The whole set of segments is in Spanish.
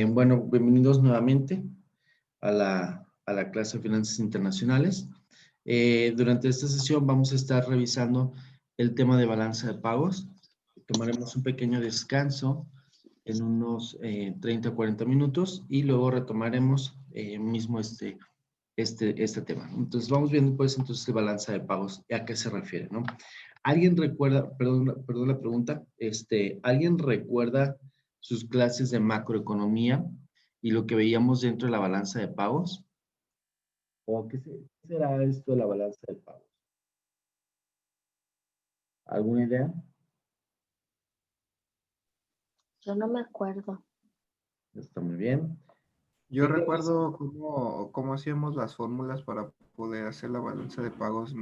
Bueno, bienvenidos nuevamente a la clase de Finanzas Internacionales. Durante esta sesión vamos a estar revisando el tema de balanza de pagos. Tomaremos un pequeño descanso en unos 30 o 40 minutos y luego retomaremos mismo este tema. Entonces vamos viendo pues entonces el balanza de pagos, ¿a qué se refiere, no? ¿Alguien recuerda, perdón la pregunta, ¿alguien recuerda sus clases de macroeconomía y lo que veíamos dentro de la balanza de pagos? ¿O qué será esto de la balanza de pagos? ¿Alguna idea? Yo no me acuerdo. Está muy bien. Yo recuerdo cómo hacíamos las fórmulas para poder hacer la balanza de pagos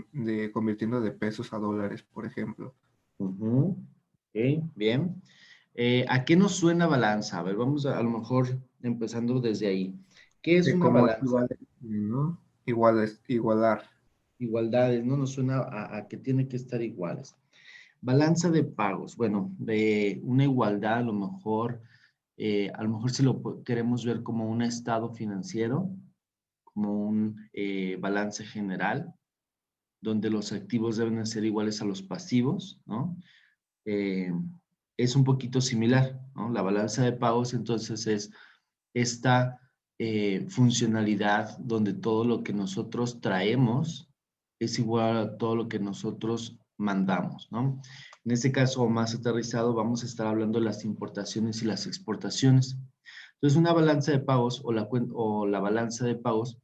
convirtiendo de pesos a dólares, por ejemplo. Ok, bien. ¿A qué nos suena balanza? A ver, vamos a lo mejor empezando desde ahí. ¿Qué es una Como balanza? ¿no? Igualar. Igualdades, ¿no? Nos suena a que tiene que estar iguales. Balanza de pagos. Bueno, de una igualdad a lo mejor si lo queremos ver como un estado financiero, como un balance general, donde los activos deben ser iguales a los pasivos, ¿no? Es un poquito similar, ¿no? La balanza de pagos entonces es esta funcionalidad donde todo lo que nosotros traemos es igual a todo lo que nosotros mandamos, ¿no? En este caso, más aterrizado, vamos a estar hablando de las importaciones y las exportaciones. Entonces, una balanza de pagos o la balanza de pagos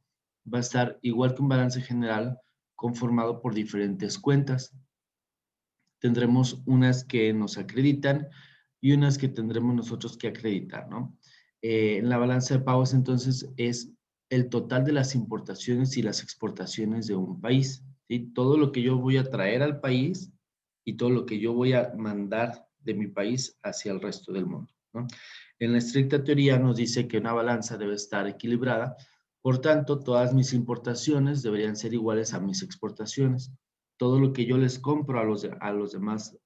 va a estar igual que un balance general conformado por diferentes cuentas. Tendremos unas que nos acreditan y unas que tendremos nosotros que acreditar, ¿no? En la balanza de pagos, entonces, es el total de las importaciones y las exportaciones de un país, ¿sí? Todo lo que yo voy a traer al país y todo lo que yo voy a mandar de mi país hacia el resto del mundo, ¿no? En la estricta teoría nos dice que una balanza debe estar equilibrada, por tanto, todas mis importaciones deberían ser iguales a mis exportaciones. Todo lo que yo les compro a los demás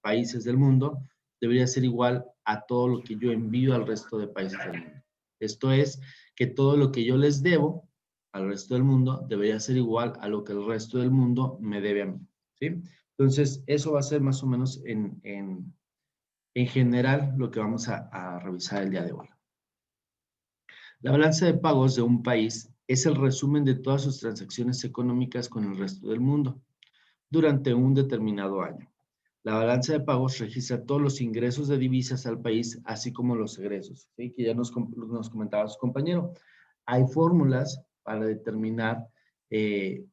países del mundo debería ser igual a todo lo que yo envío al resto de países del mundo. Esto es que todo lo que yo les debo al resto del mundo debería ser igual a lo que el resto del mundo me debe a mí, ¿sí? Entonces, eso va a ser más o menos en general lo que vamos a revisar el día de hoy. La balanza de pagos de un país es el resumen de todas sus transacciones económicas con el resto del mundo durante un determinado año. La balanza de pagos registra todos los ingresos de divisas al país, así como los egresos, ¿sí? Que ya nos comentaba su compañero. Hay fórmulas para determinar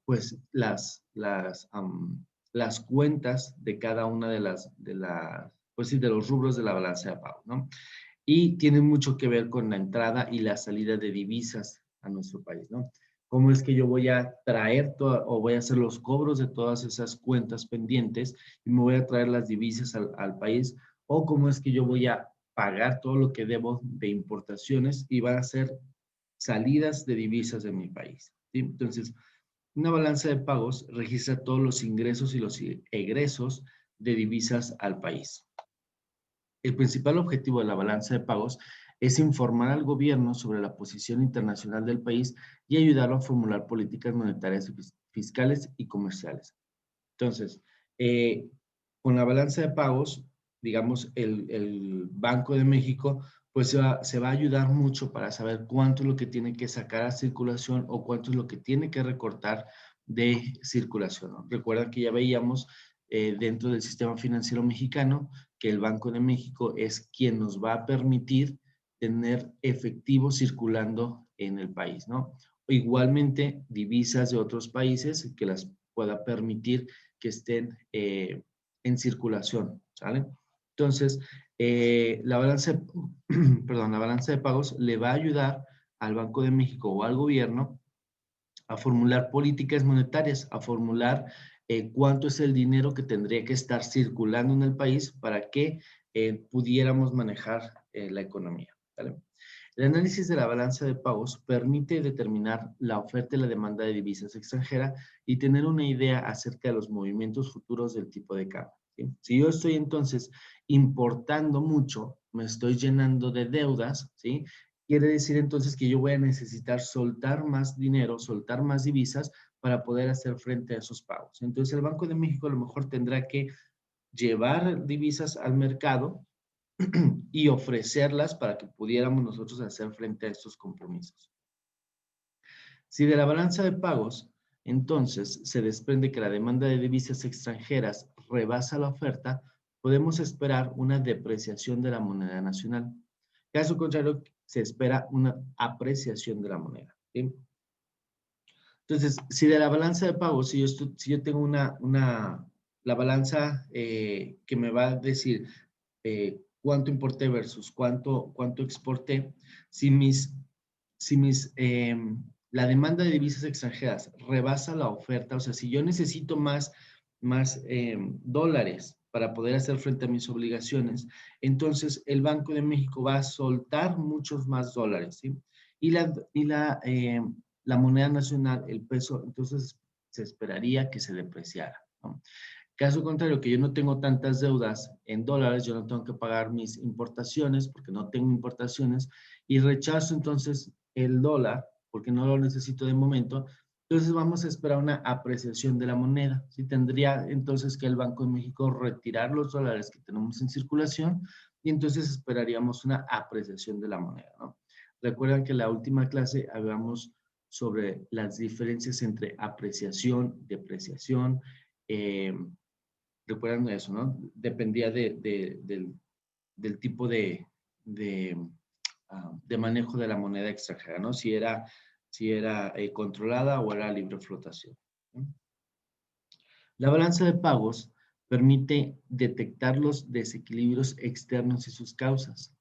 pues las cuentas de cada una pues sí, de los rubros de la balanza de pagos, ¿no? Y tiene mucho que ver con la entrada y la salida de divisas a nuestro país, ¿no? ¿Cómo es que yo voy a traer o voy a hacer los cobros de todas esas cuentas pendientes y me voy a traer las divisas al país? ¿O cómo es que yo voy a pagar todo lo que debo de importaciones y van a ser salidas de divisas de mi país? ¿Sí? Entonces, una balanza de pagos registra todos los ingresos y los egresos de divisas al país. El principal objetivo de la balanza de pagos es informar al gobierno sobre la posición internacional del país y ayudarlo a formular políticas monetarias, fiscales y comerciales. Entonces, con la balanza de pagos, digamos, el Banco de México, pues se va a ayudar mucho para saber cuánto es lo que tiene que sacar a circulación o cuánto es lo que tiene que recortar de circulación, ¿no? Recuerda que ya veíamos dentro del sistema financiero mexicano que el Banco de México es quien nos va a permitir tener efectivo circulando en el país, ¿no? Igualmente, divisas de otros países que las pueda permitir que estén en circulación, ¿sale? Entonces, la balanza, perdón, la balanza de pagos le va a ayudar al Banco de México o al gobierno a formular políticas monetarias, a formular cuánto es el dinero que tendría que estar circulando en el país para que pudiéramos manejar la economía, ¿vale? El análisis de la balanza de pagos permite determinar la oferta y la demanda de divisas extranjeras y tener una idea acerca de los movimientos futuros del tipo de cambio. ¿sí? Si yo estoy entonces importando mucho, me estoy llenando de deudas, ¿sí? Quiere decir entonces que yo voy a necesitar soltar más dinero, soltar más divisas para poder hacer frente a esos pagos. Entonces el Banco de México a lo mejor tendrá que llevar divisas al mercado y ofrecerlas para que pudiéramos nosotros hacer frente a estos compromisos. Si de la balanza de pagos, entonces, se desprende que la demanda de divisas extranjeras rebasa la oferta, podemos esperar una depreciación de la moneda nacional. Caso contrario, se espera una apreciación de la moneda. ¿Sí? Entonces, si de la balanza de pagos, si yo tengo la balanza que me va a decir cuánto importé versus cuánto exporté, si la demanda de divisas extranjeras rebasa la oferta, o sea, si yo necesito más dólares para poder hacer frente a mis obligaciones, entonces el Banco de México va a soltar muchos más dólares, ¿sí? La moneda nacional, el peso, entonces se esperaría que se depreciara, ¿no? Caso contrario, que yo no tengo tantas deudas en dólares, yo no tengo que pagar mis importaciones porque no tengo importaciones y rechazo entonces el dólar porque no lo necesito de momento, entonces vamos a esperar una apreciación de la moneda. ¿Sí? Tendría entonces que el Banco de México retirar los dólares que tenemos en circulación y entonces esperaríamos una apreciación de la moneda, ¿no? Recuerdan que en la última clase hablamos sobre las diferencias entre apreciación, depreciación, recuerdan eso, ¿no? Dependía del tipo de manejo de la moneda extranjera, ¿no? Si era controlada o era libre flotación, ¿no? La balanza de pagos permite detectar los desequilibrios externos y sus causas.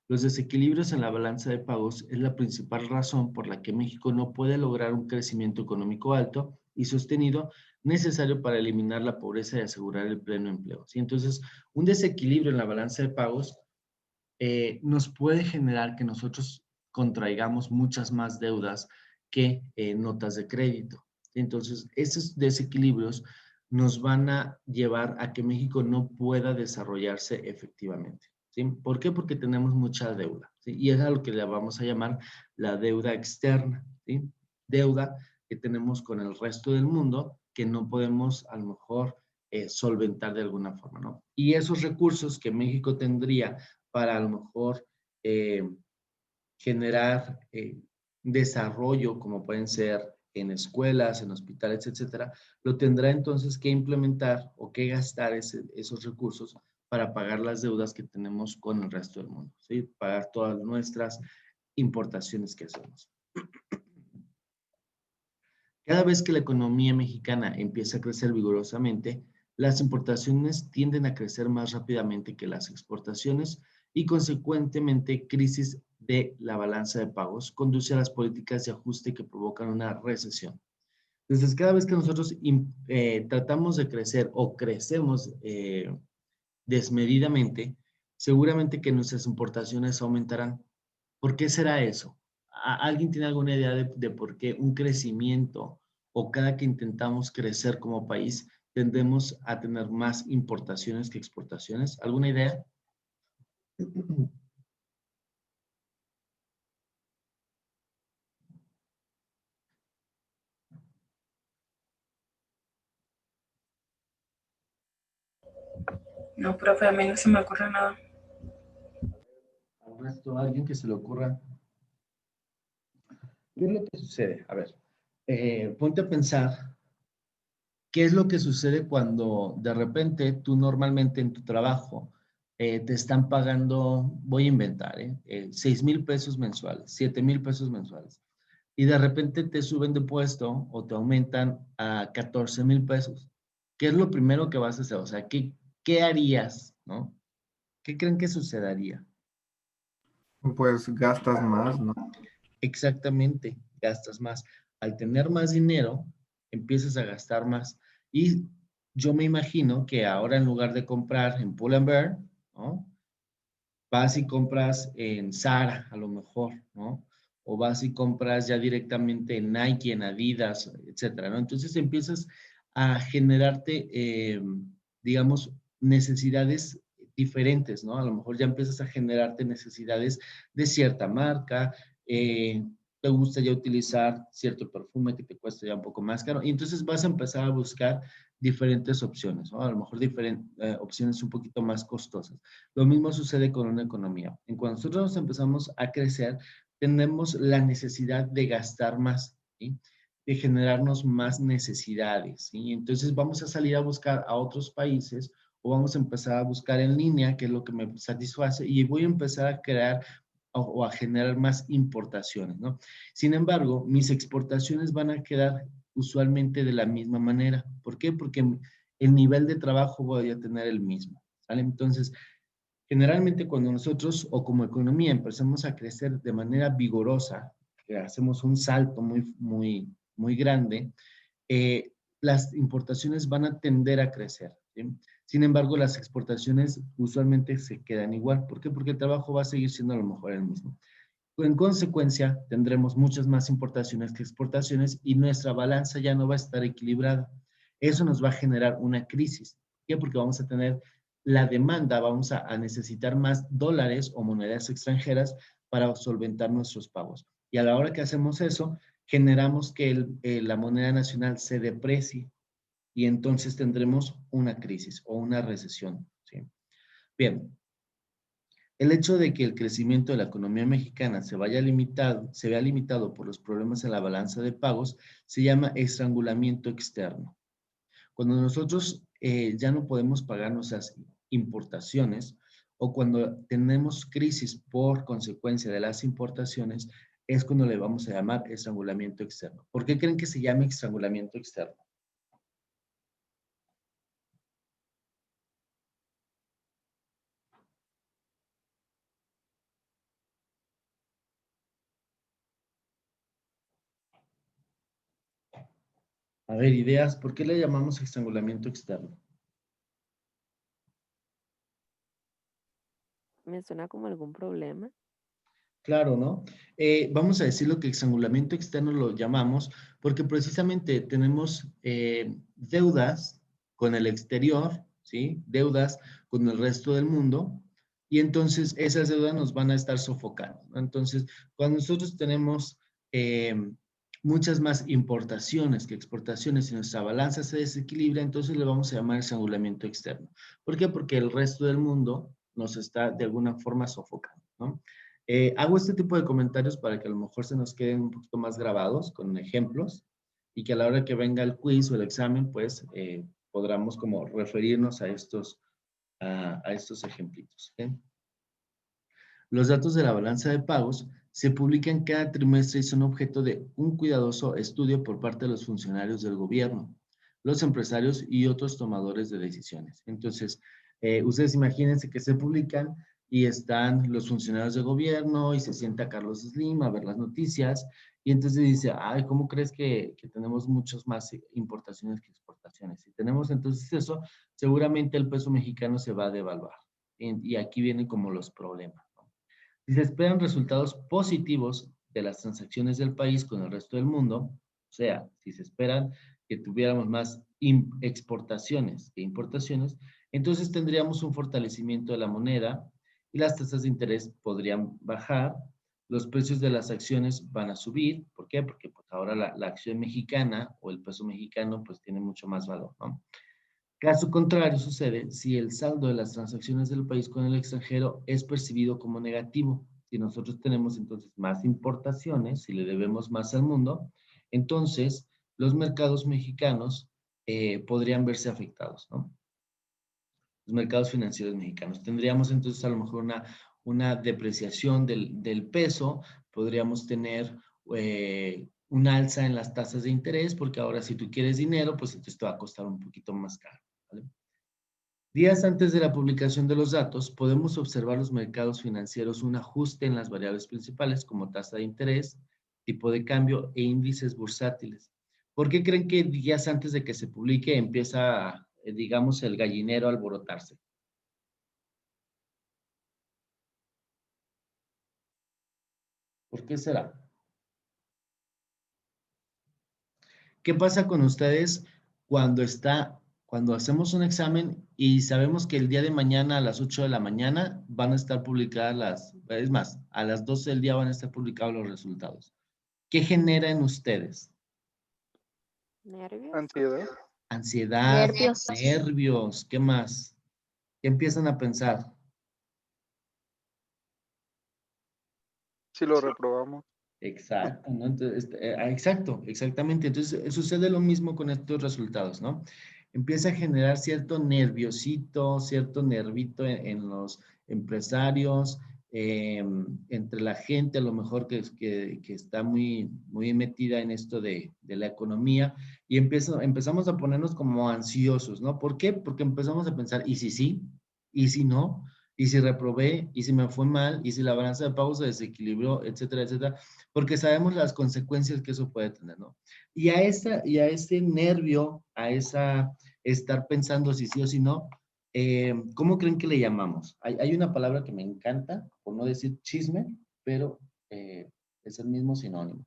Los desequilibrios en la balanza de pagos es la principal razón por la que México no puede lograr un crecimiento económico alto y sostenido necesario para eliminar la pobreza y asegurar el pleno empleo. ¿Sí? Entonces, un desequilibrio en la balanza de pagos nos puede generar que nosotros contraigamos muchas más deudas que notas de crédito. Entonces, esos desequilibrios nos van a llevar a que México no pueda desarrollarse efectivamente. ¿Sí? ¿Por qué? Porque tenemos mucha deuda. ¿Sí? Y es a lo que le vamos a llamar la deuda externa. ¿Sí? Deuda que tenemos con el resto del mundo que no podemos a lo mejor solventar de alguna forma, ¿no? Y esos recursos que México tendría para a lo mejor eh, generar desarrollo, como pueden ser en escuelas, en hospitales, etcétera, lo tendrá entonces que implementar o que gastar esos recursos para pagar las deudas que tenemos con el resto del mundo, ¿sí? Pagar todas nuestras importaciones que hacemos. Cada vez que la economía mexicana empieza a crecer vigorosamente, las importaciones tienden a crecer más rápidamente que las exportaciones y consecuentemente crisis de la balanza de pagos conduce a las políticas de ajuste que provocan una recesión. Entonces, cada vez que nosotros tratamos de crecer o crecemos desmedidamente, seguramente que nuestras importaciones aumentarán. ¿Por qué será eso? ¿Alguien tiene alguna idea de por qué un crecimiento o cada que intentamos crecer como país tendemos a tener más importaciones que exportaciones? ¿Alguna idea? No, profe, a mí no se me ocurre nada. ¿Al resto, alguien que se le ocurra? ¿Qué es lo que sucede? A ver, ponte a pensar, ¿qué es lo que sucede cuando de repente tú normalmente en tu trabajo te están pagando, voy a inventar, 6,000 pesos mensuales, 7,000 pesos mensuales, y de repente te suben de puesto o te aumentan a 14,000 pesos? ¿Qué es lo primero que vas a hacer? O sea, ¿qué harías, no? ¿Qué creen que sucedería? Pues gastas más, ¿no? Exactamente, gastas más. Al tener más dinero, empiezas a gastar más. Y yo me imagino que ahora en lugar de comprar en Pull&Bear, ¿no? Vas y compras en Zara, a lo mejor, ¿no? O vas y compras ya directamente en Nike, en Adidas, etcétera, ¿no? Entonces empiezas a generarte, digamos, necesidades diferentes, ¿no? A lo mejor ya empiezas a generarte necesidades de cierta marca, te gusta ya utilizar cierto perfume que te cuesta ya un poco más caro, y entonces vas a empezar a buscar diferentes opciones, ¿no? A lo mejor opciones un poquito más costosas. Lo mismo sucede con una economía. En cuando nosotros empezamos a crecer, tenemos la necesidad de gastar más, ¿sí? De generarnos más necesidades, ¿sí? Entonces vamos a salir a buscar a otros países o vamos a empezar a buscar en línea, que es lo que me satisface, y voy a empezar a crear o a generar más importaciones, ¿no? Sin embargo, mis exportaciones van a quedar usualmente de la misma manera. ¿Por qué? Porque el nivel de trabajo voy a tener el mismo, ¿vale? Entonces, generalmente cuando nosotros o como economía empezamos a crecer de manera vigorosa, que hacemos un salto muy grande, las importaciones van a tender a crecer, ¿sí? Sin embargo, las exportaciones usualmente se quedan igual. ¿Por qué? Porque el trabajo va a seguir siendo a lo mejor el mismo. En consecuencia, tendremos muchas más importaciones que exportaciones y nuestra balanza ya no va a estar equilibrada. Eso nos va a generar una crisis. ¿Por qué? Porque vamos a tener la demanda, vamos a necesitar más dólares o monedas extranjeras para solventar nuestros pagos. Y a la hora que hacemos eso, generamos que la moneda nacional se deprecie y entonces tendremos una crisis o una recesión, ¿sí? Bien, el hecho de que el crecimiento de la economía mexicana se vea limitado por los problemas en la balanza de pagos, se llama estrangulamiento externo. Cuando nosotros ya no podemos pagar nuestras importaciones o cuando tenemos crisis por consecuencia de las importaciones, es cuando le vamos a llamar estrangulamiento externo. ¿Por qué creen que se llame estrangulamiento externo? A ver, ideas, ¿por qué le llamamos estrangulamiento externo? Me suena como algún problema. Claro, ¿no? Vamos a decirlo que estrangulamiento externo lo llamamos porque precisamente tenemos deudas con el exterior, ¿sí? Deudas con el resto del mundo y entonces esas deudas nos van a estar sofocando, ¿no? Entonces, cuando nosotros tenemos eh, muchas más importaciones que exportaciones y nuestra balanza se desequilibra, entonces le vamos a llamar estrangulamiento externo. ¿Por qué? Porque el resto del mundo nos está de alguna forma sofocando, ¿no? Hago este tipo de comentarios para que a lo mejor se nos queden un poquito más grabados con ejemplos y que a la hora que venga el quiz o el examen, pues podamos como referirnos a estos ejemplitos. ¿Okay? Los datos de la balanza de pagos se publican cada trimestre y son objeto de un cuidadoso estudio por parte de los funcionarios del gobierno, los empresarios y otros tomadores de decisiones. Entonces, ustedes imagínense que se publican y están los funcionarios de gobierno y se sienta Carlos Slim a ver las noticias y entonces dice, ay, ¿cómo crees que tenemos muchas más importaciones que exportaciones? Si tenemos entonces eso, seguramente el peso mexicano se va a devaluar. Y aquí vienen como los problemas. Si se esperan resultados positivos de las transacciones del país con el resto del mundo, o sea, si se esperan que tuviéramos más exportaciones que importaciones, entonces tendríamos un fortalecimiento de la moneda y las tasas de interés podrían bajar, los precios de las acciones van a subir. ¿Por qué? Porque pues, ahora la acción mexicana o el peso mexicano pues tiene mucho más valor, ¿no? Caso contrario sucede si el saldo de las transacciones del país con el extranjero es percibido como negativo. Si nosotros tenemos entonces más importaciones, si le debemos más al mundo, entonces los mercados mexicanos podrían verse afectados, ¿no? Los mercados financieros mexicanos. Tendríamos entonces a lo mejor una depreciación del peso, podríamos tener un alza en las tasas de interés, porque ahora si tú quieres dinero, pues entonces te va a costar un poquito más caro, ¿vale? Días antes de la publicación de los datos, podemos observar los mercados financieros un ajuste en las variables principales como tasa de interés, tipo de cambio e índices bursátiles. ¿Por qué creen que días antes de que se publique empieza, digamos, el gallinero a alborotarse? ¿Por qué será? ¿Qué pasa con ustedes cuando Cuando hacemos un examen y sabemos que el día de mañana a las 8 de la mañana van a estar publicadas es más, a las 12 del día van a estar publicados los resultados. ¿Qué genera en ustedes? ¿Nervios? Ansiedad. Ansiedad, Nervios. nervios, ¿qué más? ¿Qué empiezan a pensar? Si lo reprobamos. Exacto, ¿no? Entonces, exacto, exactamente. Entonces, sucede lo mismo con estos resultados, ¿no? Empieza a generar cierto nerviosito, cierto nervito en los empresarios, entre la gente a lo mejor que está muy, muy metida en esto de la economía y empezamos a ponernos como ansiosos, ¿no? ¿Por qué? Porque empezamos a pensar, ¿y si sí? ¿Y si no? ¿Y si reprobé? ¿Y si me fue mal? ¿Y si la balanza de pagos se desequilibró? Etcétera, etcétera, porque sabemos las consecuencias que eso puede tener, ¿no? Y a ese nervio, a esa estar pensando si sí o si no, ¿cómo creen que le llamamos? Hay una palabra que me encanta, por no decir chisme, pero es el mismo sinónimo.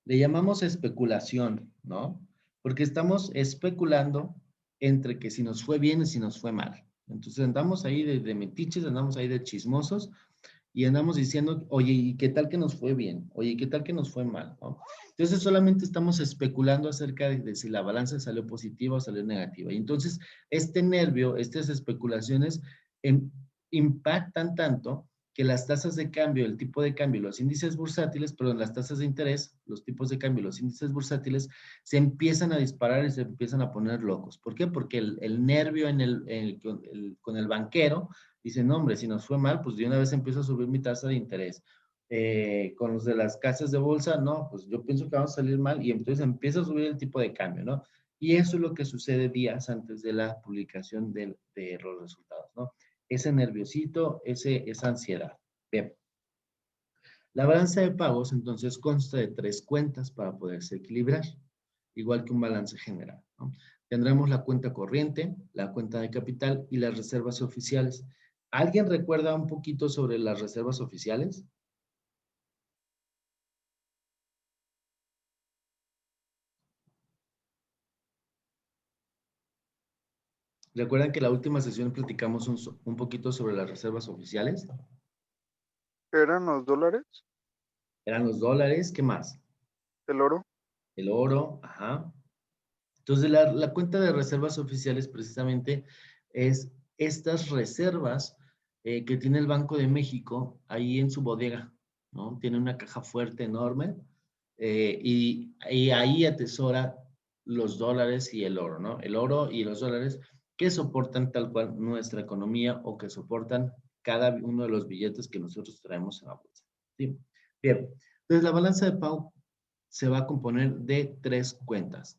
Le llamamos especulación, ¿no? Porque estamos especulando entre que si nos fue bien y si nos fue mal. Entonces andamos ahí de metiches, andamos ahí de chismosos, y andamos diciendo, oye, ¿y qué tal que nos fue bien? Oye, ¿y qué tal que nos fue mal? ¿No? Entonces solamente estamos especulando acerca de si la balanza salió positiva o salió negativa. Y entonces este nervio, estas especulaciones impactan tanto que las tasas de cambio, el tipo de cambio, los índices bursátiles, perdón, las tasas de interés, los tipos de cambio, los índices bursátiles, se empiezan a disparar y se empiezan a poner locos. ¿Por qué? Porque el nervio con el banquero dice, no, hombre, si nos fue mal, pues de una vez empiezo a subir mi tasa de interés. Con los de las casas de bolsa, no, pues yo pienso que vamos a salir mal y entonces empieza a subir el tipo de cambio, ¿no? Y eso es lo que sucede días antes de la publicación de los resultados, ¿no? Ese nerviosito, esa ansiedad. Bien. La balanza de pagos, entonces, consta de 3 cuentas para poderse equilibrar, igual que un balance general, ¿no? Tendremos la cuenta corriente, la cuenta de capital y las reservas oficiales. ¿Alguien recuerda un poquito sobre las reservas oficiales? ¿Recuerdan que la última sesión platicamos un poquito sobre las reservas oficiales? ¿Eran los dólares? Eran los dólares, ¿qué más? ¿El oro? El oro, ajá. Entonces, la cuenta de reservas oficiales precisamente es estas reservas que tiene el Banco de México ahí en su bodega, ¿no? Tiene una caja fuerte enorme y ahí atesora los dólares y el oro, ¿no? El oro y los dólares que soportan tal cual nuestra economía o que soportan cada uno de los billetes que nosotros traemos en la bolsa. ¿Sí? Bien, entonces la balanza de pago se va a componer de 3 cuentas.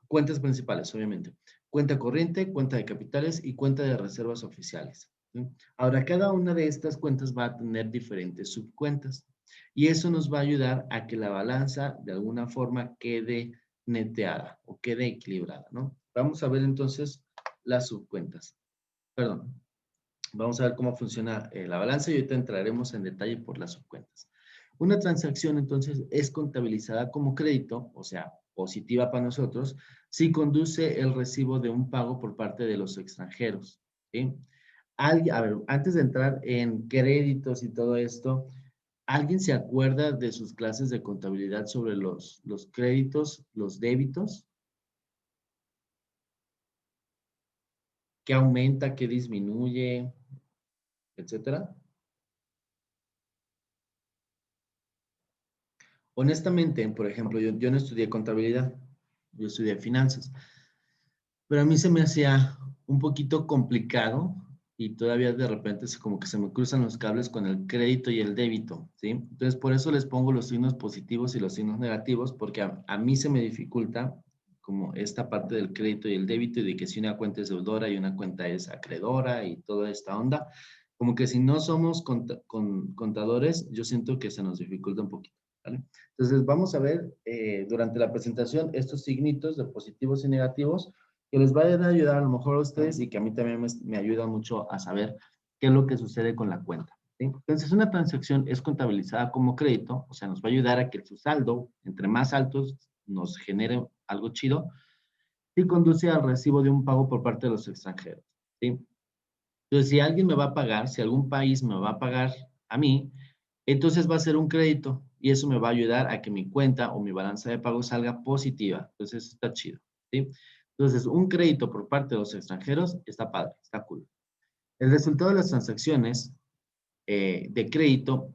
Cuentas principales, obviamente. Cuenta corriente, cuenta de capitales y cuenta de reservas oficiales. ¿Sí? Ahora, cada una de estas cuentas va a tener diferentes subcuentas y eso nos va a ayudar a que la balanza de alguna forma quede neteada o quede equilibrada, ¿no? Vamos a ver entonces las subcuentas. Perdón. Vamos a ver cómo funciona la balanza y ahorita entraremos en detalle por las subcuentas. Una transacción entonces es contabilizada como crédito, o sea, positiva para nosotros, si conduce el recibo de un pago por parte de los extranjeros. ¿Sí? A ver, antes de entrar en créditos y todo esto, ¿alguien se acuerda de sus clases de contabilidad sobre los créditos, los débitos? ¿Qué aumenta, qué disminuye, etcétera? Honestamente, por ejemplo, yo no estudié contabilidad, yo estudié finanzas, pero a mí se me hacía un poquito complicado y todavía de repente como que se me cruzan los cables con el crédito y el débito, ¿sí? Entonces, por eso les pongo los signos positivos y los signos negativos, porque a mí se me dificulta como esta parte del crédito y el débito y de que si una cuenta es deudora y una cuenta es acreedora y toda esta onda, como que si no somos contadores, yo siento que se nos dificulta un poquito, ¿vale? Entonces, vamos a ver durante la presentación estos signitos de positivos y negativos que les va a ayudar a lo mejor a ustedes y que a mí también me ayuda mucho a saber qué es lo que sucede con la cuenta. ¿Sí? Entonces, una transacción es contabilizada como crédito, o sea, nos va a ayudar a que su saldo, entre más altos, nos genere algo chido. si conduce al recibo de un pago por parte de los extranjeros, ¿sí? Entonces, si alguien me va a pagar, si algún país me va a pagar a mí, entonces va a ser un crédito y eso me va a ayudar a que mi cuenta o mi balanza de pago salga positiva. Entonces, eso está chido, ¿sí? Entonces, un crédito por parte de los extranjeros está padre, está cool. El resultado de las transacciones de crédito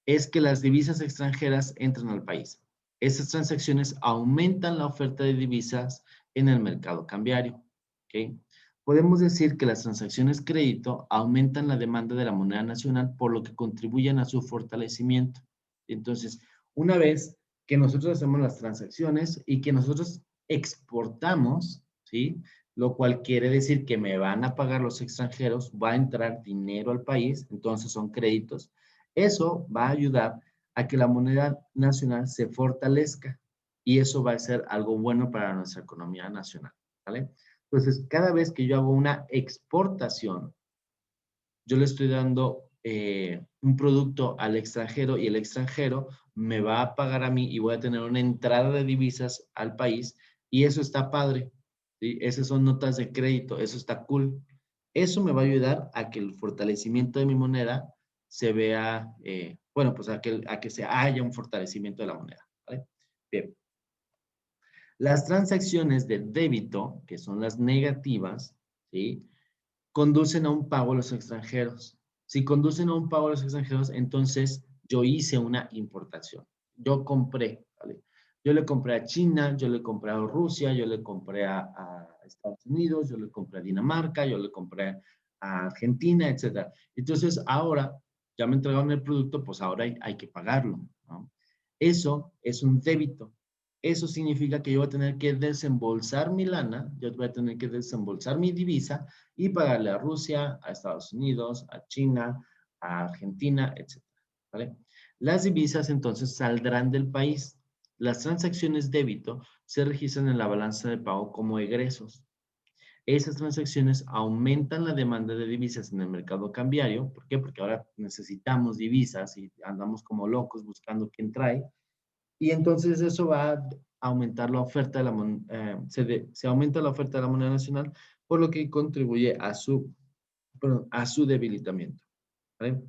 es que las divisas extranjeras entran al país. Esas transacciones aumentan la oferta de divisas en el mercado cambiario. ¿Ok? Podemos decir que las transacciones crédito aumentan la demanda de la moneda nacional, por lo que contribuyen a su fortalecimiento. Entonces, una vez que nosotros hacemos las transacciones y que nosotros exportamos, ¿sí? Lo cual quiere decir que me van a pagar los extranjeros, va a entrar dinero al país, entonces son créditos. Eso va a ayudar a que la moneda nacional se fortalezca y eso va a ser algo bueno para nuestra economía nacional, ¿vale? Entonces, cada vez que yo hago una exportación, yo le estoy dando un producto al extranjero y el extranjero me va a pagar a mí y voy a tener una entrada de divisas al país y eso está padre, ¿sí? Esas son notas de crédito, eso está cool. Eso me va a ayudar a que el fortalecimiento de mi moneda se vea, bueno, pues a que se haya un fortalecimiento de la moneda, ¿vale? Bien. Las transacciones de débito, que son las negativas, ¿sí? Conducen a un pago a los extranjeros. Si conducen a un pago a los extranjeros, entonces yo hice una importación. Yo compré, ¿vale? Yo le compré a China, yo le compré a Rusia, yo le compré a Estados Unidos, yo le compré a Dinamarca, yo le compré a Argentina, etc. Entonces, ahora ya me entregaron el producto, pues ahora hay que pagarlo, ¿no? Eso es un débito. Eso significa que yo voy a tener que desembolsar mi lana, yo voy a tener que desembolsar mi divisa y pagarle a Rusia, a Estados Unidos, a China, a Argentina, etc. ¿Vale? Las divisas entonces saldrán del país. Las transacciones débito se registran en la balanza de pago como egresos. Esas transacciones aumentan la demanda de divisas en el mercado cambiario. ¿Por qué? Porque ahora necesitamos divisas y andamos como locos buscando quién trae. Y entonces eso va a aumentar la oferta de la moneda, se aumenta la oferta de la moneda nacional, por lo que contribuye a su debilitamiento, ¿vale?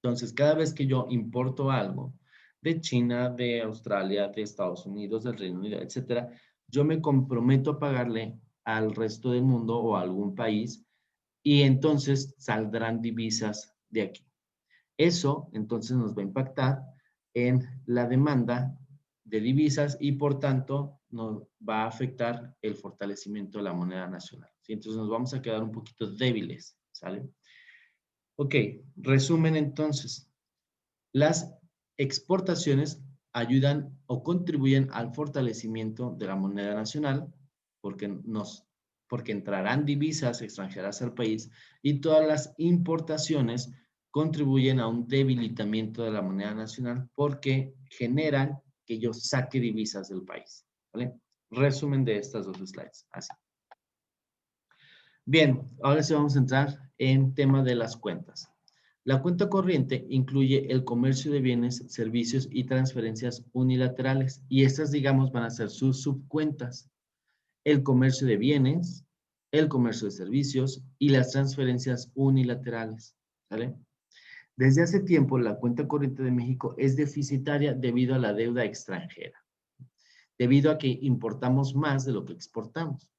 Entonces, cada vez que yo importo algo de China, de Australia, de Estados Unidos, del Reino Unido, etcétera, yo me comprometo a pagarle al resto del mundo o a algún país y entonces saldrán divisas de aquí. Eso entonces nos va a impactar en la demanda de divisas y por tanto nos va a afectar el fortalecimiento de la moneda nacional, ¿sí? Entonces nos vamos a quedar un poquito débiles, ¿sale? Ok, resumen entonces. Las exportaciones ayudan o contribuyen al fortalecimiento de la moneda nacional porque entrarán divisas extranjeras al país y todas las importaciones contribuyen a un debilitamiento de la moneda nacional porque generan que yo saque divisas del país, ¿vale? Resumen de estas dos slides, así. Bien, ahora sí vamos a entrar en tema de las cuentas. La cuenta corriente incluye el comercio de bienes, servicios y transferencias unilaterales y estas, digamos, van a ser sus subcuentas. El comercio de bienes, el comercio de servicios y las transferencias unilaterales, ¿vale? Desde hace tiempo, la cuenta corriente de México es deficitaria debido a la deuda extranjera, debido a que importamos más de lo que exportamos.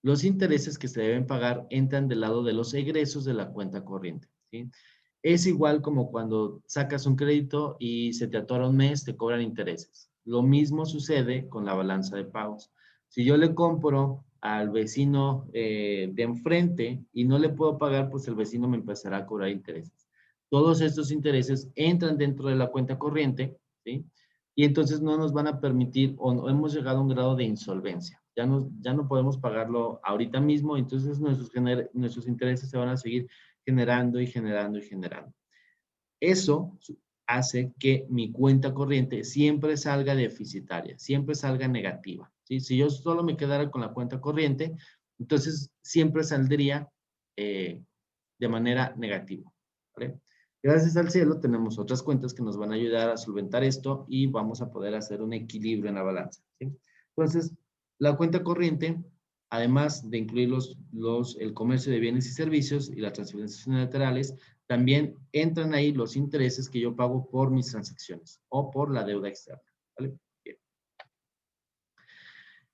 Los intereses que se deben pagar entran del lado de los egresos de la cuenta corriente, ¿sí? Es igual como cuando sacas un crédito y se te atora un mes, te cobran intereses. Lo mismo sucede con la balanza de pagos. Si yo le compro al vecino de enfrente y no le puedo pagar, pues el vecino me empezará a cobrar intereses. Todos estos intereses entran dentro de la cuenta corriente, ¿sí? Y entonces no nos van a permitir o no, hemos llegado a un grado de insolvencia. Ya no podemos pagarlo ahorita mismo, entonces nuestros intereses se van a seguir generando y generando y generando. Eso hace que mi cuenta corriente siempre salga deficitaria, siempre salga negativa, ¿sí? Si yo solo me quedara con la cuenta corriente, entonces siempre saldría de manera negativa, ¿vale? Gracias al cielo tenemos otras cuentas que nos van a ayudar a solventar esto y vamos a poder hacer un equilibrio en la balanza, ¿sí? Entonces, La cuenta corriente, además de incluir el comercio de bienes y servicios y las transferencias unilaterales, también entran ahí los intereses que yo pago por mis transacciones o por la deuda externa. ¿Vale? Bien.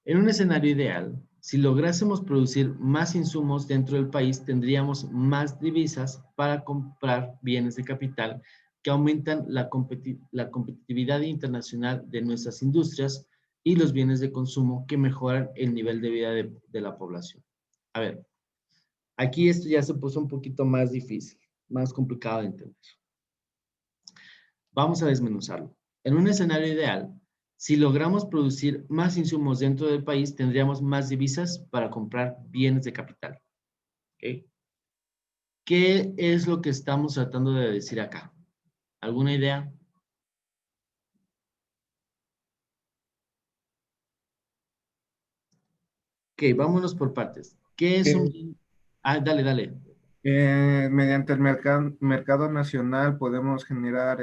En un escenario ideal, si lográsemos producir más insumos dentro del país, tendríamos más divisas para comprar bienes de capital que aumentan la competitividad internacional de nuestras industrias y los bienes de consumo que mejoran el nivel de vida de la población. A ver, aquí esto ya se puso un poquito más difícil, más complicado de entender. Vamos a desmenuzarlo. En un escenario ideal, si logramos producir más insumos dentro del país, tendríamos más divisas para comprar bienes de capital. ¿Okay? ¿Qué es lo que estamos tratando de decir acá? ¿Alguna idea? Ok, vámonos por partes. ¿Qué es un bien? Ah, dale, dale. Mediante el mercado nacional podemos generar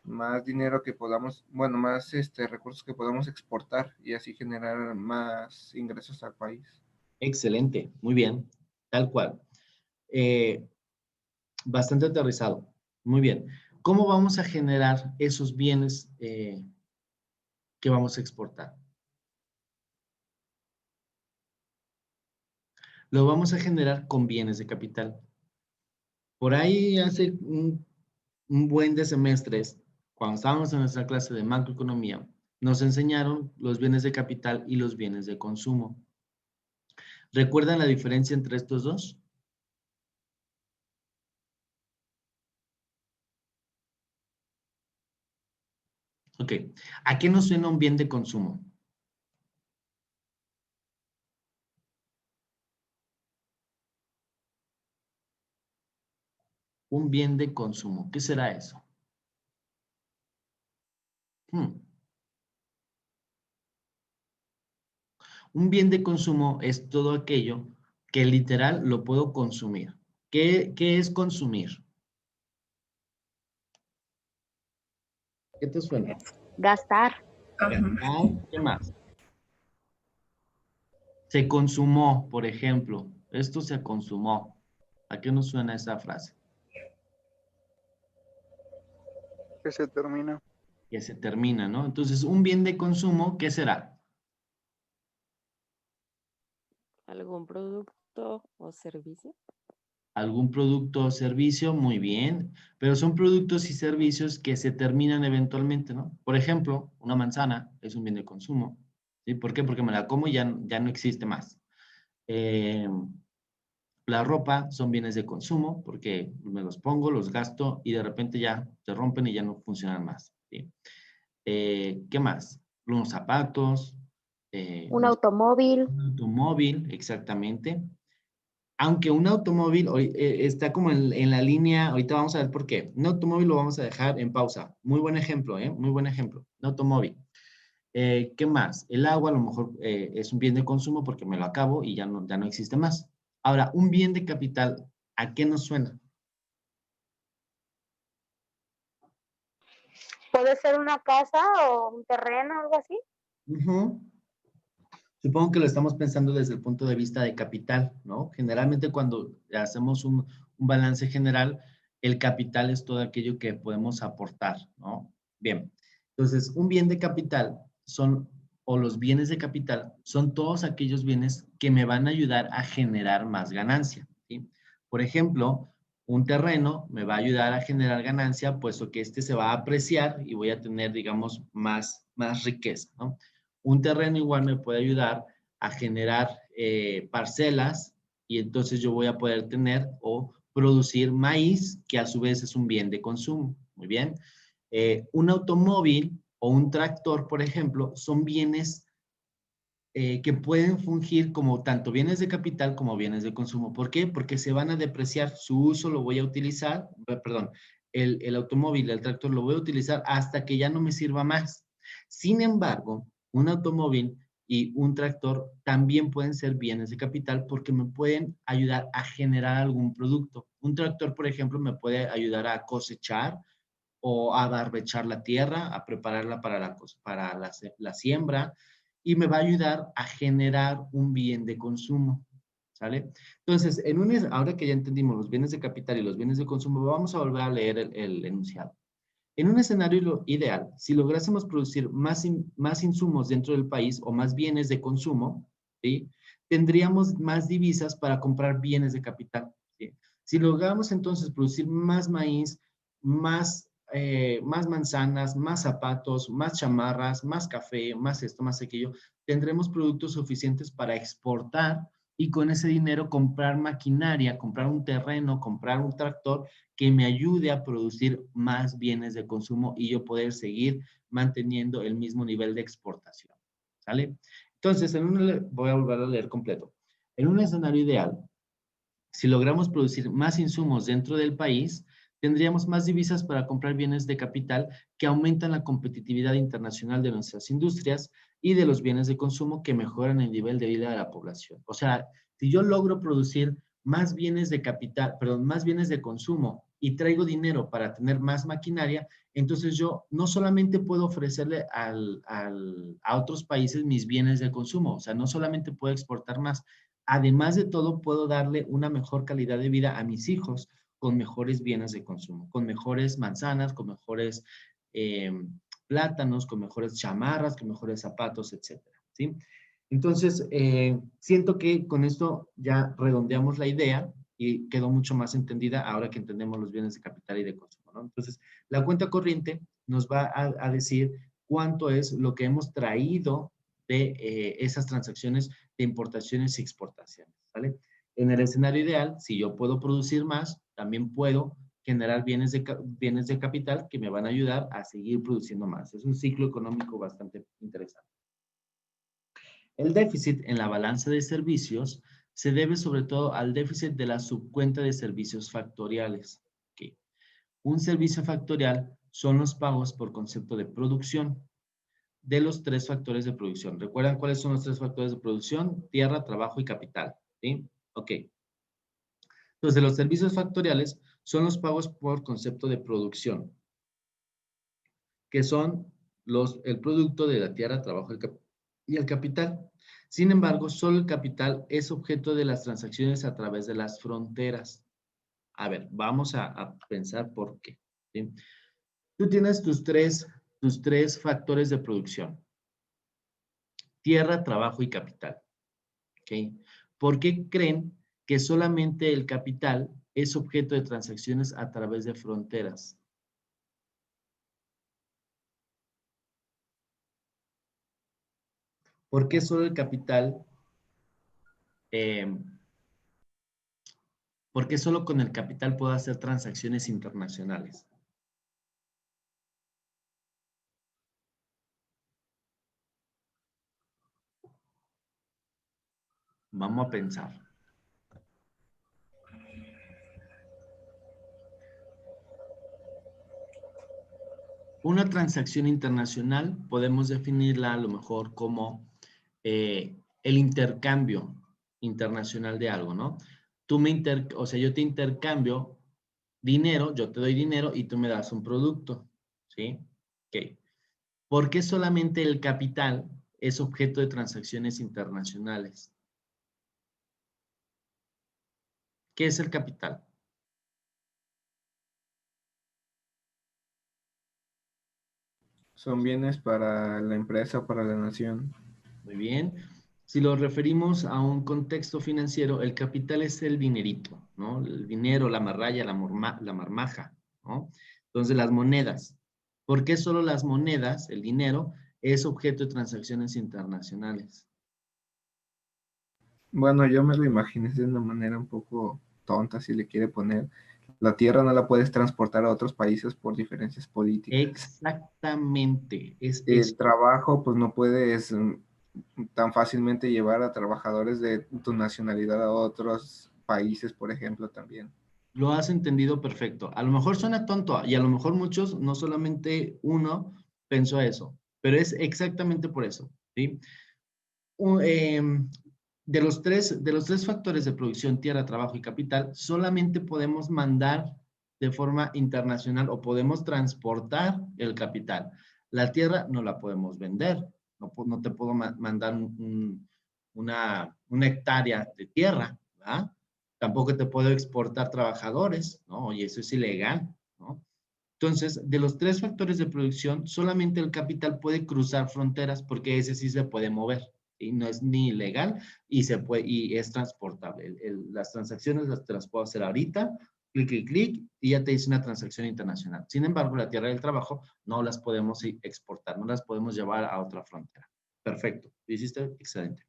más dinero que podamos, bueno, más recursos que podamos exportar y así generar más ingresos al país. Excelente, muy bien, tal cual. Bastante aterrizado, muy bien. ¿Cómo vamos a generar esos bienes que vamos a exportar? Lo vamos a generar con bienes de capital. Por ahí hace un buen de semestres, cuando estábamos en nuestra clase de macroeconomía, nos enseñaron los bienes de capital y los bienes de consumo. ¿Recuerdan la diferencia entre estos dos? Ok. ¿A qué nos suena un bien de consumo? Un bien de consumo. ¿Qué será eso? Un bien de consumo es todo aquello que literal lo puedo consumir. ¿Qué es consumir? ¿Qué te suena? Gastar. Ajá. ¿Qué más? Se consumó, por ejemplo. Esto se consumó. ¿A qué nos suena esa frase? Que se termina. Que se termina, ¿no? Entonces, un bien de consumo, ¿qué será? ¿Algún producto o servicio? Algún producto o servicio, muy bien, pero son productos y servicios que se terminan eventualmente, ¿no? Por ejemplo, una manzana es un bien de consumo, ¿sí? ¿Por qué? Porque me la como y ya no existe más. La ropa son bienes de consumo porque me los pongo, los gasto y de repente ya se rompen y ya no funcionan más, ¿sí? ¿Qué más? Unos zapatos, Un automóvil. un automóvil, exactamente. Aunque un automóvil está como en la línea, ahorita vamos a ver por qué. Un automóvil lo vamos a dejar en pausa. Muy buen ejemplo, ¿eh? Muy buen ejemplo. Un automóvil. ¿Qué más? El agua a lo mejor es un bien de consumo porque me lo acabo y ya no existe más. Ahora, un bien de capital, ¿a qué nos suena? Puede ser una casa o un terreno, algo así. Ujú. Supongo que lo estamos pensando desde el punto de vista de capital, ¿no? Generalmente cuando hacemos un balance general, el capital es todo aquello que podemos aportar, ¿no? Bien, entonces un bien de capital o los bienes de capital, son todos aquellos bienes que me van a ayudar a generar más ganancia, ¿sí? Por ejemplo, un terreno me va a ayudar a generar ganancia, puesto que este se va a apreciar y voy a tener, digamos, más riqueza, ¿no? Un terreno igual me puede ayudar a generar parcelas y entonces yo voy a poder tener o producir maíz, que a su vez es un bien de consumo. Muy bien. Un automóvil o un tractor, por ejemplo, son bienes que pueden fungir como tanto bienes de capital como bienes de consumo. ¿Por qué? Porque se van a depreciar, su uso lo voy a utilizar, perdón, el automóvil, el tractor lo voy a utilizar hasta que ya no me sirva más. Sin embargo, un automóvil y un tractor también pueden ser bienes de capital porque me pueden ayudar a generar algún producto. Un tractor, por ejemplo, me puede ayudar a cosechar o a barbechar la tierra, a prepararla para la siembra, y me va a ayudar a generar un bien de consumo, ¿sale? Entonces, ahora que ya entendimos los bienes de capital y los bienes de consumo, vamos a volver a leer el enunciado. En un escenario ideal, si lográsemos producir más insumos dentro del país o más bienes de consumo, ¿sí? Tendríamos más divisas para comprar bienes de capital, ¿sí? Si logramos entonces producir más maíz, más manzanas, más zapatos, más chamarras, más café, más esto, más aquello, tendremos productos suficientes para exportar y con ese dinero comprar maquinaria, comprar un terreno, comprar un tractor que me ayude a producir más bienes de consumo y yo poder seguir manteniendo el mismo nivel de exportación, ¿sale? Entonces, voy a volver a leer completo. En un escenario ideal, si logramos producir más insumos dentro del país, tendríamos más divisas para comprar bienes de capital que aumentan la competitividad internacional de nuestras industrias y de los bienes de consumo que mejoran el nivel de vida de la población. O sea, si yo logro producir más bienes de capital, perdón, más bienes de consumo y traigo dinero para tener más maquinaria, entonces yo no solamente puedo ofrecerle a otros países mis bienes de consumo, o sea, no solamente puedo exportar más, además de todo, puedo darle una mejor calidad de vida a mis hijos con mejores bienes de consumo, con mejores manzanas, con mejores plátanos, con mejores chamarras, con mejores zapatos, etcétera, ¿sí? Entonces, siento que con esto ya redondeamos la idea y quedó mucho más entendida ahora que entendemos los bienes de capital y de consumo, ¿no? Entonces, la cuenta corriente nos va a decir cuánto es lo que hemos traído de esas transacciones de importaciones y exportaciones, ¿vale? En el escenario ideal, si yo puedo producir más, también puedo generar bienes de capital que me van a ayudar a seguir produciendo más. Es un ciclo económico bastante interesante. El déficit en la balanza de servicios se debe sobre todo al déficit de la subcuenta de servicios factoriales. ¿Okay? Un servicio factorial son los pagos por concepto de producción de los tres factores de producción. ¿Recuerdan cuáles son los tres factores de producción? Tierra, trabajo y capital. ¿Sí? Ok. Entonces, los servicios factoriales son los pagos por concepto de producción, que son el producto de la tierra, trabajo y el capital. Sin embargo, solo el capital es objeto de las transacciones a través de las fronteras. A ver, vamos a pensar por qué. ¿Sí? Tú tienes tus tres factores de producción. Tierra, trabajo y capital. ¿Okay? ¿Por qué creen que solamente el capital es objeto de transacciones a través de fronteras? ¿Por qué solo el capital? ¿Por qué solo con el capital puedo hacer transacciones internacionales? Vamos a pensar. Una transacción internacional podemos definirla a lo mejor como el intercambio internacional de algo, ¿no? Yo te intercambio dinero, yo te doy dinero y tú me das un producto, ¿sí? Ok. ¿Por qué solamente el capital es objeto de transacciones internacionales? ¿Qué es el capital? Son bienes para la empresa, para la nación. Muy bien. Si lo referimos a un contexto financiero, el capital es el dinerito, ¿no? El dinero, la marralla, la marmaja, ¿no? Entonces, las monedas. ¿Por qué solo las monedas, el dinero, es objeto de transacciones internacionales? Bueno, yo me lo imaginé de una manera un poco tonta, si le quiere poner. La tierra no la puedes transportar a otros países por diferencias políticas. Exactamente. Es El eso. trabajo, pues no puedes tan fácilmente llevar a trabajadores de tu nacionalidad a otros países, por ejemplo, también. Lo has entendido perfecto. A lo mejor suena tonto y a lo mejor muchos, no solamente uno, pensó eso, pero es exactamente por eso, ¿sí? De los tres factores de producción, tierra, trabajo y capital, solamente podemos mandar de forma internacional o podemos transportar el capital. La tierra no la podemos vender, no te puedo mandar una hectárea de tierra, ¿verdad? Tampoco te puedo exportar trabajadores, ¿no? Y eso es ilegal, ¿no? Entonces, de los 3 factores de producción, solamente el capital puede cruzar fronteras porque ese sí se puede mover y no es ni ilegal y es transportable. Las transacciones te las puedo hacer ahorita, clic, clic, clic, y ya te hice una transacción internacional. Sin embargo, la tierra del trabajo no las podemos exportar, no las podemos llevar a otra frontera. Perfecto, lo hiciste excelente.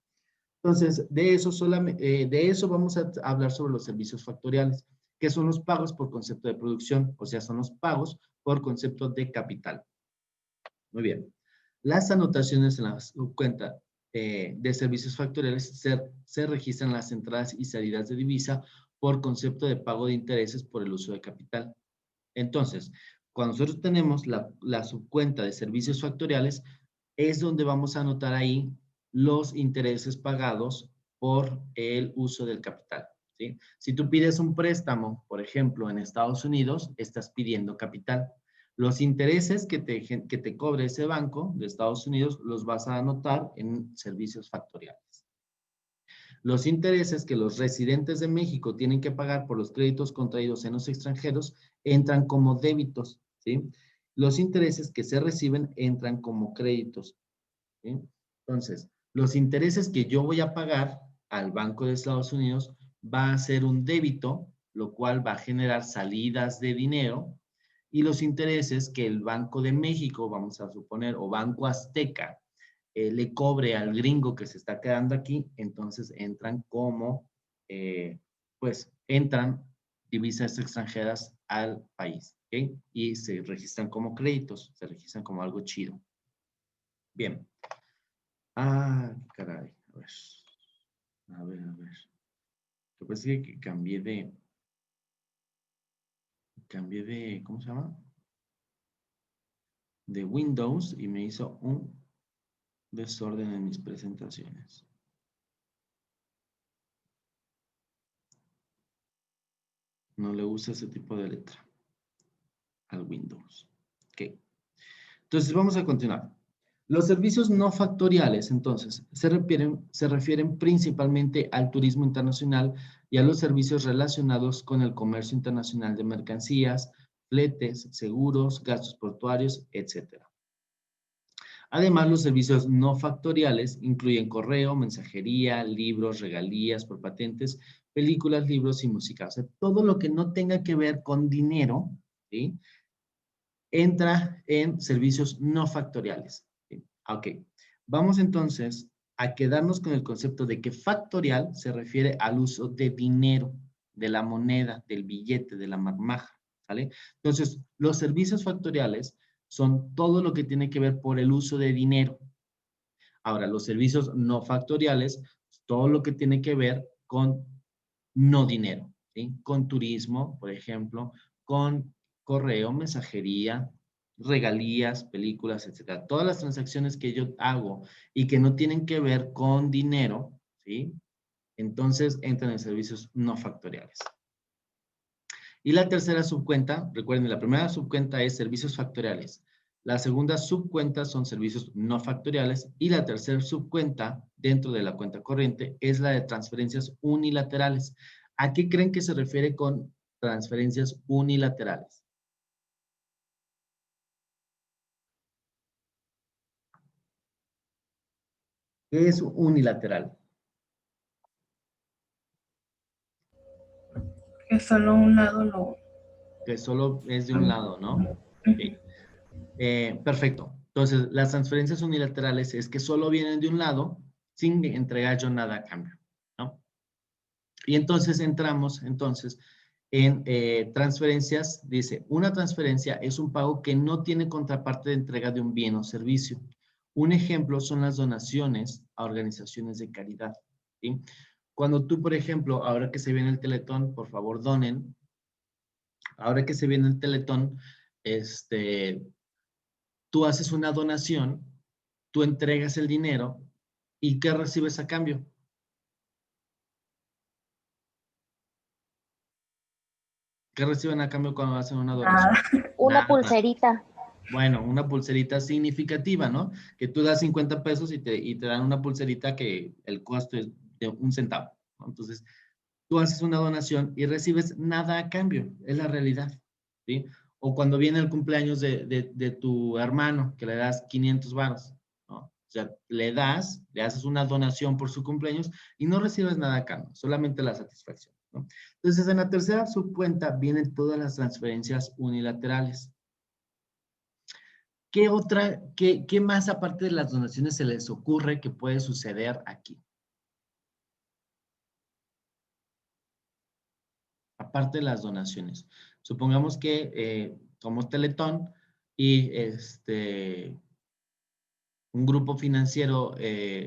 Entonces, de eso vamos a hablar sobre los servicios factoriales, que son los pagos por concepto de producción, o sea, son los pagos por concepto de capital. Muy bien. Las anotaciones en la cuenta de servicios factoriales se registran las entradas y salidas de divisa por concepto de pago de intereses por el uso de capital. Entonces, cuando nosotros tenemos la subcuenta de servicios factoriales, es donde vamos a anotar ahí los intereses pagados por el uso del capital, ¿sí? Si tú pides un préstamo, por ejemplo, en Estados Unidos, estás pidiendo capital. Los intereses que te cobre ese banco de Estados Unidos los vas a anotar en servicios factoriales. Los intereses que los residentes de México tienen que pagar por los créditos contraídos en los extranjeros entran como débitos, ¿sí? Los intereses que se reciben entran como créditos, ¿sí? Entonces, los intereses que yo voy a pagar al Banco de Estados Unidos va a ser un débito, lo cual va a generar salidas de dinero, y los intereses que el Banco de México, vamos a suponer, o Banco Azteca, le cobre al gringo que se está quedando aquí, entonces entran como, pues, entran divisas extranjeras al país, ¿ok? Y se registran como créditos, se registran como algo chido. Bien. Ah, caray. A ver. Lo que pasa es que cambié de, ¿cómo se llama? De Windows y me hizo un desorden en mis presentaciones. No le gusta ese tipo de letra al Windows. Ok. Entonces vamos a continuar. Los servicios no factoriales, entonces, se refieren principalmente al turismo internacional y a los servicios relacionados con el comercio internacional de mercancías, fletes, seguros, gastos portuarios, etc. Además, los servicios no factoriales incluyen correo, mensajería, libros, regalías por patentes, películas, libros y música. O sea, todo lo que no tenga que ver con dinero, ¿sí?, entra en servicios no factoriales. ¿Sí? Ok, vamos entonces a quedarnos con el concepto de que factorial se refiere al uso de dinero, de la moneda, del billete, de la marmaja, ¿vale? Entonces, los servicios factoriales son todo lo que tiene que ver por el uso de dinero. Ahora, los servicios no factoriales, todo lo que tiene que ver con no dinero, ¿sí? Con turismo, por ejemplo, con correo, mensajería, regalías, películas, etcétera. Todas las transacciones que yo hago y que no tienen que ver con dinero, ¿sí? Entonces entran en servicios no factoriales. Y la tercera subcuenta, recuerden, la primera subcuenta es servicios factoriales. La segunda subcuenta son servicios no factoriales y la tercera subcuenta dentro de la cuenta corriente es la de transferencias unilaterales. ¿A qué creen que se refiere con transferencias unilaterales? ¿Qué es unilateral? Que solo un lado lo... Que solo es de un lado, ¿no? Okay. Perfecto. Entonces, las transferencias unilaterales es que solo vienen de un lado sin entregar yo nada a cambio, ¿no? Y entonces entramos, en transferencias. Dice, una transferencia es un pago que no tiene contraparte de entrega de un bien o servicio. Un ejemplo son las donaciones a organizaciones de caridad, ¿sí? Cuando tú, por ejemplo, ahora que se viene el Teletón, por favor donen. Ahora que se viene el Teletón, tú haces una donación, tú entregas el dinero y ¿qué recibes a cambio? ¿Qué reciben a cambio cuando hacen una donación? Una Nada. pulserita. Bueno, una pulserita significativa, ¿no? Que tú das 50 pesos y te dan una pulserita que el costo es de 1 centavo, ¿no? Entonces, tú haces una donación y recibes nada a cambio, es la realidad, ¿sí? O cuando viene el cumpleaños de tu hermano, que le das 500 varos, ¿no? O sea, le haces una donación por su cumpleaños y no recibes nada a cambio, solamente la satisfacción, ¿no? Entonces, en la tercera subcuenta vienen todas las transferencias unilaterales. ¿Qué más aparte de las donaciones se les ocurre que puede suceder aquí? Aparte de las donaciones. Supongamos que somos Teletón y un grupo financiero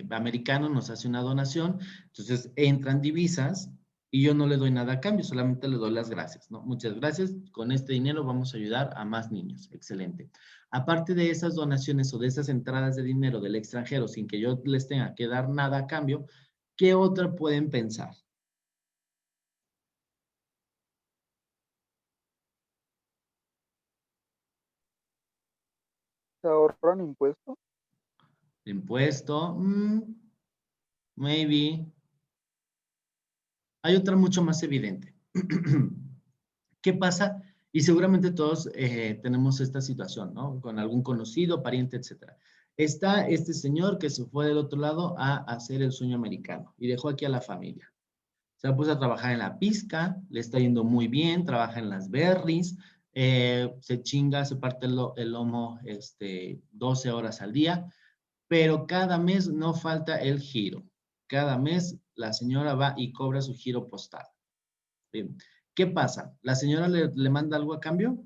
americano nos hace una donación, entonces entran divisas y yo no le doy nada a cambio, solamente le doy las gracias, ¿no? Muchas gracias, con este dinero vamos a ayudar a más niños. Excelente. Aparte de esas donaciones o de esas entradas de dinero del extranjero sin que yo les tenga que dar nada a cambio, ¿qué otra pueden pensar? ¿Se ahorran impuestos? Impuesto, maybe. Hay otra mucho más evidente. ¿Qué pasa? Y seguramente todos tenemos esta situación, ¿no? Con algún conocido, pariente, etcétera. Está este señor que se fue del otro lado a hacer el sueño americano y dejó aquí a la familia. Se puso a trabajar en la pizca, le está yendo muy bien, trabaja en las berries, se chinga, se parte el lomo 12 horas al día, pero cada mes no falta el giro. Cada mes la señora va y cobra su giro postal. Bien. ¿Qué pasa? ¿La señora le manda algo a cambio?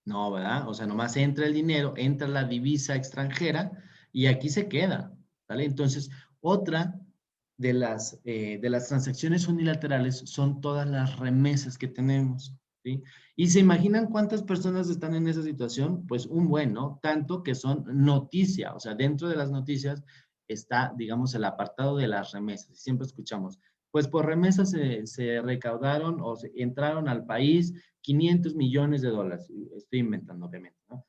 No, ¿verdad? O sea, nomás entra el dinero, entra la divisa extranjera y aquí se queda, ¿vale? Entonces, otra de las transacciones unilaterales son todas las remesas que tenemos, ¿sí? ¿Y se imaginan cuántas personas están en esa situación? Pues un buen, ¿no? Tanto que son noticia, o sea, dentro de las noticias está, digamos, el apartado de las remesas. Y siempre escuchamos, pues por remesas se recaudaron o entraron al país 500 millones de dólares. Estoy inventando, obviamente, ¿no?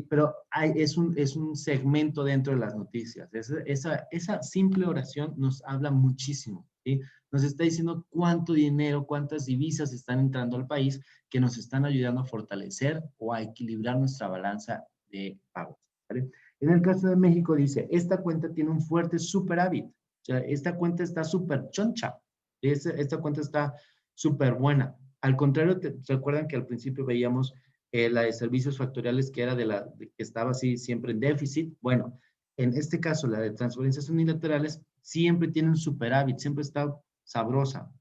Pero es un segmento dentro de las noticias. Esa simple oración nos habla muchísimo, ¿sí? Nos está diciendo cuánto dinero, cuántas divisas están entrando al país que nos están ayudando a fortalecer o a equilibrar nuestra balanza de pagos, ¿vale? En el caso de México dice, esta cuenta tiene un fuerte superávit. O sea, esta cuenta está súper choncha. Esta cuenta está súper buena. Al contrario, ¿se acuerdan que al principio veíamos la de servicios factoriales que era que estaba así siempre en déficit? Bueno, en este caso, la de transferencias unilaterales siempre tiene un superávit, siempre está sabrosa,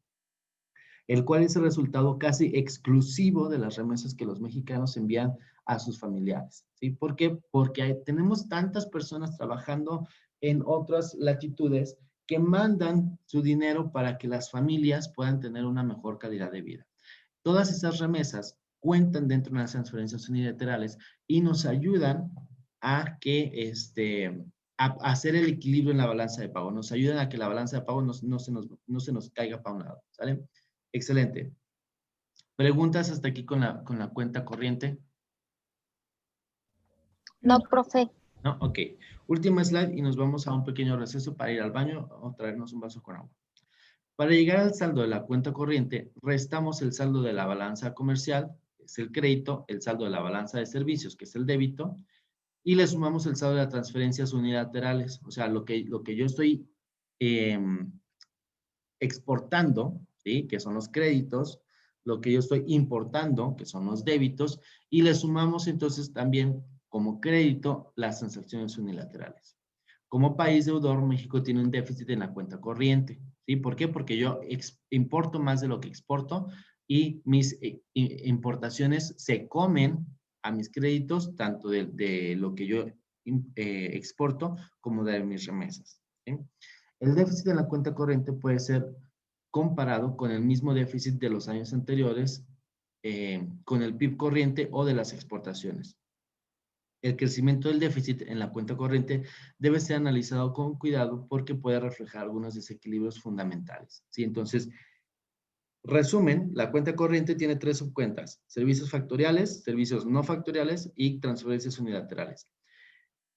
el cual es el resultado casi exclusivo de las remesas que los mexicanos envían a sus familiares, ¿sí? ¿Por qué? Porque tenemos tantas personas trabajando en otras latitudes que mandan su dinero para que las familias puedan tener una mejor calidad de vida. Todas esas remesas cuentan dentro de las transferencias unilaterales y nos ayudan a que a hacer el equilibrio en la balanza de pago. Nos ayudan a que la balanza de pago no se nos caiga para un lado, ¿sale? Excelente. ¿Preguntas hasta aquí con la cuenta corriente? No, profe. ¿No? Ok. Última slide y nos vamos a un pequeño receso para ir al baño o traernos un vaso con agua. Para llegar al saldo de la cuenta corriente, restamos el saldo de la balanza comercial, que es el crédito, el saldo de la balanza de servicios, que es el débito, y le sumamos el saldo de las transferencias unilaterales, o sea, lo que yo estoy exportando, ¿sí? Que son los créditos, lo que yo estoy importando, que son los débitos, y le sumamos entonces también como crédito las transacciones unilaterales. Como país deudor, México tiene un déficit en la cuenta corriente, ¿sí? ¿Por qué? Porque yo importo más de lo que exporto y mis importaciones se comen a mis créditos, tanto de lo que yo exporto como de mis remesas, ¿sí? El déficit en la cuenta corriente puede ser comparado con el mismo déficit de los años anteriores, con el PIB corriente o de las exportaciones. El crecimiento del déficit en la cuenta corriente debe ser analizado con cuidado porque puede reflejar algunos desequilibrios fundamentales, ¿sí? Entonces, Resumen, la cuenta corriente tiene 3 subcuentas: servicios factoriales, servicios no factoriales y transferencias unilaterales.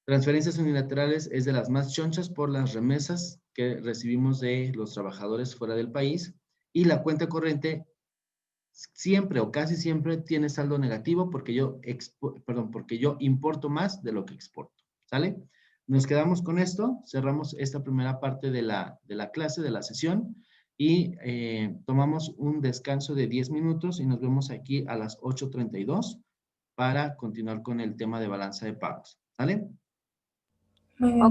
Transferencias unilaterales es de las más chonchas por las remesas que recibimos de los trabajadores fuera del país, y la cuenta corriente siempre o casi siempre tiene saldo negativo porque porque yo importo más de lo que exporto. ¿Sale? Nos quedamos con esto, cerramos esta primera parte de la clase, de la sesión, y tomamos un descanso de 10 minutos y nos vemos aquí a las 8:32 para continuar con el tema de balanza de pagos. ¿Sale? Muy bien.